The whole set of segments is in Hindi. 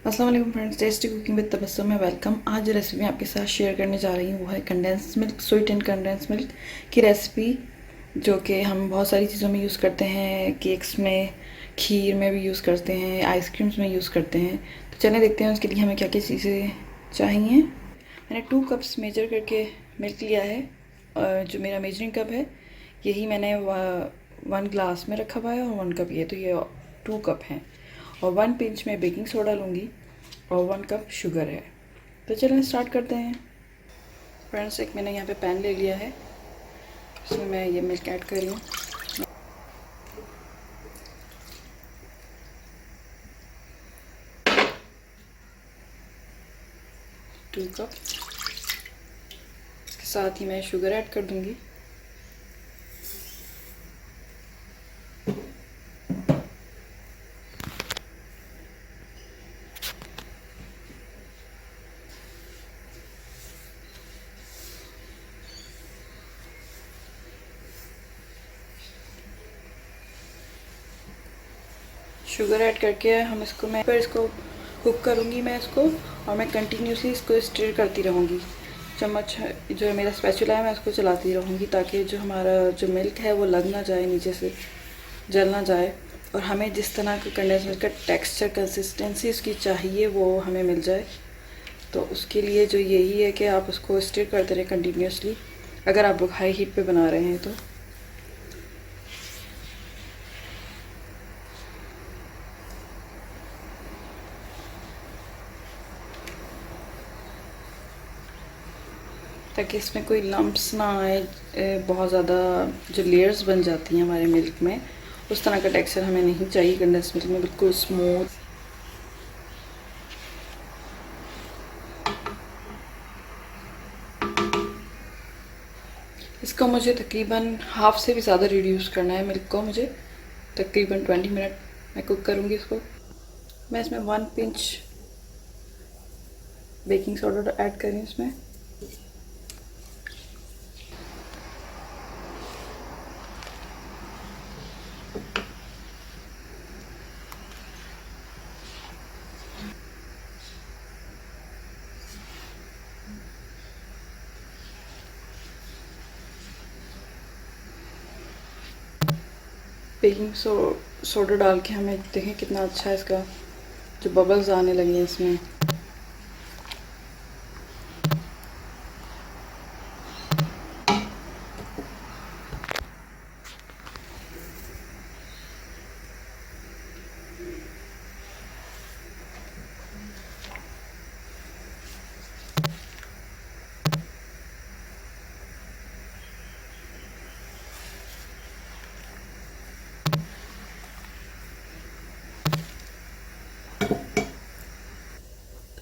अस्सलाम वालेकुम friends, tasty cooking with Tabassum में वेलकम। आज जो रेसिपी मैं आपके साथ शेयर करने जा रही हूँ वो है condense milk, sweet and condense milk की रेसिपी, जो कि हम बहुत सारी चीज़ों में यूज़ करते हैं। केक्स में, खीर में भी यूज़ करते हैं, आइसक्रीम्स में यूज़ करते हैं। तो चलिए देखते हैं उसके लिए हमें क्या क्या चीज़ें चाहिए। मैंने 2 कप्स मेजर करके मिल्क लिया है। जो मेरा मेजरिंग कप है यही मैंने 1 ग्लास में रखा हुआ है और 1 कप ये, तो ये 2 कप हैं। और 1 पिंच में बेकिंग सोडा लूँगी और 1 कप शुगर है। तो चलिए स्टार्ट करते हैं। फ्रेंड्स, एक मैंने यहाँ पे पैन ले लिया है, इसमें मैं ये मिल्क ऐड कर रही हूँ। 2 कप। इसके साथ ही मैं शुगर ऐड कर दूँगी। शुगर ऐड करके हम इसको कुक करूँगी मैं इसको, और मैं कंटिन्यूसली इसको स्टिर करती रहूँगी। चम्मच जो मेरा स्पैचुला है मैं उसको चलाती रहूँगी ताकि जो हमारा जो मिल्क है वो लग ना जाए, नीचे से जल ना जाए, और हमें जिस तरह का कंडेंस मिल्क का टेक्सचर, कंसिस्टेंसी उसकी चाहिए वो हमें मिल जाए। तो उसके लिए जो यही है कि आप उसको स्टिर करते रहें कंटिन्यूसली, अगर आप लोग हाई हीट पे बना रहे हैं तो। ताकि इसमें कोई लम्प्स ना आए। बहुत ज़्यादा जो लेयर्स बन जाती हैं हमारे मिल्क में, उस तरह का टेक्सचर हमें नहीं चाहिए। कंडेंस मिल्क में बिल्कुल स्मूथ। इसको मुझे तकरीबन हाफ से भी ज़्यादा रिड्यूस करना है। मिल्क को मुझे तकरीबन 20 मिनट मैं कुक करूँगी इसको। मैं इसमें 1 पिंच बेकिंग सोडा ऐड कर रही हूँ इसमें। बेकिंग सोडा डाल के हमें देखें कितना अच्छा है इसका जो बबल्स आने लगे हैं इसमें।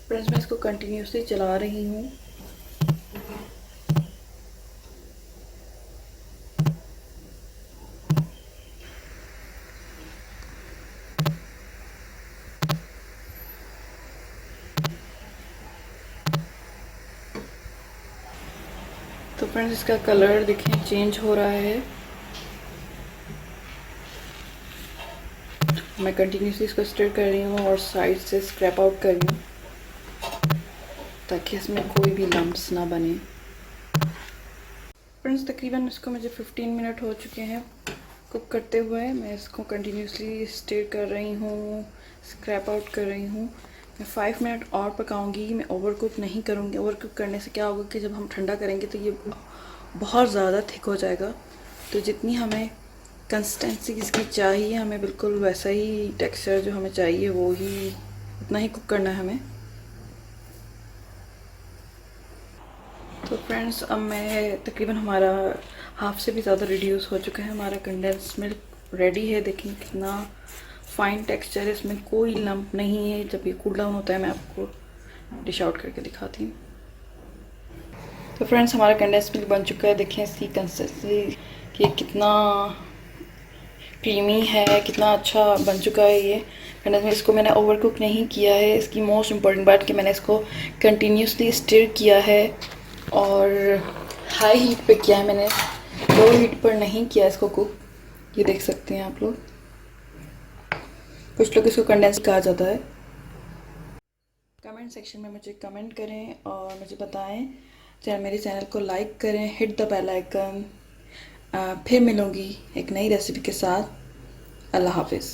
फ्रेंड्स, मैं इसको कंटिन्यूसली चला रही हूँ। तो फ्रेंड्स, इसका कलर देखें चेंज हो रहा है। मैं कंटिन्यूसली इसको स्टिर कर रही हूँ और साइड से स्क्रैप आउट कर रही हूँ ताकि इसमें कोई भी लम्प्स ना बने। फ्रेंड्स, तकरीबन इसको मुझे 15 मिनट हो चुके हैं कुक करते हुए। मैं इसको कंटिन्यूसली स्टिर कर रही हूँ, स्क्रैप आउट कर रही हूँ। मैं 5 मिनट और पकाऊंगी। मैं ओवर कुक नहीं करूँगी। ओवर कुक करने से क्या होगा कि जब हम ठंडा करेंगे तो ये बहुत ज़्यादा थिक हो जाएगा। तो जितनी हमें कंसिस्टेंसी इसकी चाहिए, हमें बिल्कुल वैसा ही टेक्सचर जो हमें चाहिए वो ही उतना ही कुक करना है हमें। तो फ्रेंड्स, अब मैं तकरीबन हमारा हाफ से भी ज़्यादा रिड्यूस हो चुका है। हमारा कंडेंस मिल्क रेडी है। देखें कितना फाइन टेक्सचर है, इसमें कोई लम्प नहीं है। जब ये कूल डाउन होता है मैं आपको डिश आउट करके दिखाती हूँ। तो फ्रेंड्स, हमारा कंडेंस मिल्क बन चुका है। देखें इसकी कंसिस्टेंसी कि कितना क्रीमी है, कितना अच्छा बन चुका है ये कंडेंस मिल्क। इसको मैंने ओवर कुक नहीं किया है। इसकी मोस्ट इम्पॉर्टेंट बात कि मैंने इसको कंटिन्यूसली स्टिर किया है और हाई हीट पे किया है मैंने, लो हीट पर नहीं किया इसको कुक। ये देख सकते हैं आप लोग। कुछ लोग इसको कंडेंस कहा जाता है। कमेंट सेक्शन में मुझे कमेंट करें और मुझे बताएं। मेरे चैनल को लाइक करें, हिट द बेल आइकन। फिर मिलूँगी एक नई रेसिपी के साथ। अल्लाह हाफिज़।